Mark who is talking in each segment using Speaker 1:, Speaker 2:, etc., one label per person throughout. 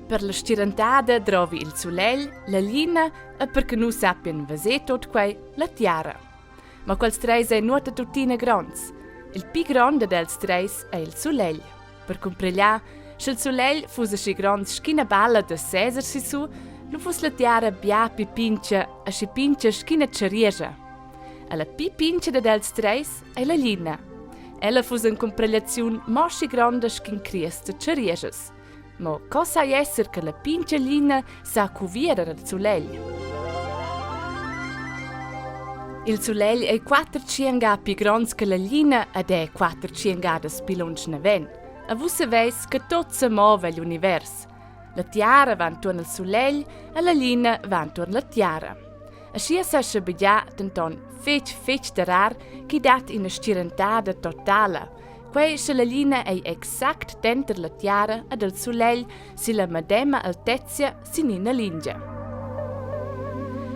Speaker 1: Per la stirantata trovi il soleil, la lina e perché nu sappian vasè tot quei, la tiara. Ma quels treis è nuota tuttina grands. Il pi grande dels treis è il soleil. Per compreglià, se il soleil fosse schi grands schina balla de Cesar si su, lu fus la tiara bia pi pincha e schi pincha schina cerieja. E la pi pincha dels treis è la lina. Ella fus in compregliaziun mo schi grande schin cries de ceriejas. Ma cosa sai esser che la pincha lina sa cuviera al soleil? Il soleil è 4 cienga più grande che la lina ed è 4 cienga da spilunch neven. E vusse veis che tot se muove l'univers. La tiara va intorno al soleil e la lina va intorno alla tiara. E scia sa scebegia denton fec de rar che dat in stirentata totale. Quei se la lina è exact dentro la tiara ed il soleil si la medema altezia sinina lingia.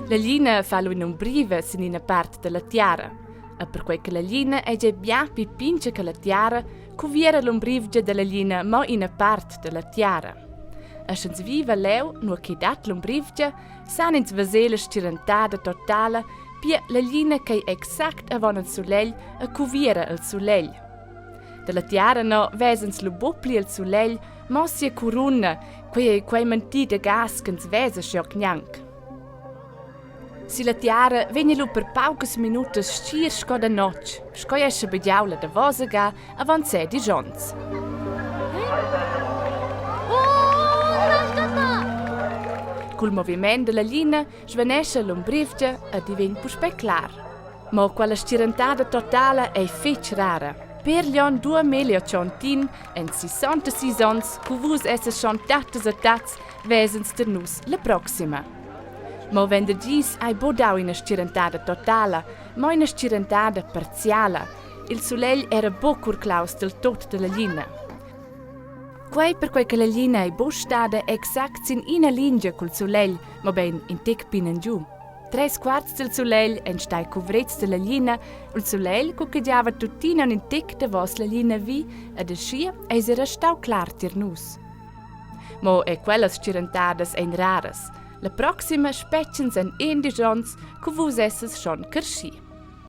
Speaker 1: La lina fa un'ombriva sinina parte della tiara, e per quei che la lina è già bien più pince che la tiara, cuviera l'ombrivgia della lina mo in una parte della tiara. E se viva leu, nu che dat l'ombrivgia, san ins vasè la stirentata totale, pia la lina che è exact avon il soleil e cuviera il soleil. Della tiara no vesens lu bopli al soleil, mo sia corona, quei menti de gas che ens vesa scioc gnanc. Si la tiara vegni lu per paucas minutas stir sco da noc, sco esce bediaula da vosa ga avant se di jons. Col moviment della lina svenesce l'ombrivgia e diventa puspe clar. Ma quella stirentata totale è fec rara. Per gli anni 2018 e 66 anni, cuvus esse chantatas e tats vesens de nus la proxima. Ma venderdis ai bodau in stirentata totale, ma in stirentata parziale. Il soleil era bocur claus del tot della lina. Quei per quei che la lina è bostada exact in una linea col soleil, ma ben in tec pinen giù. 3/4 del soleil entstai cuvrez della lina, il soleil cucchiava tuttina in tec de vos la lina vi e de scia eis era stau clar tirnus. Mo e quellas stirentadas ein raras. La proxima spetchens en indigons cuvus esses schon kerschi.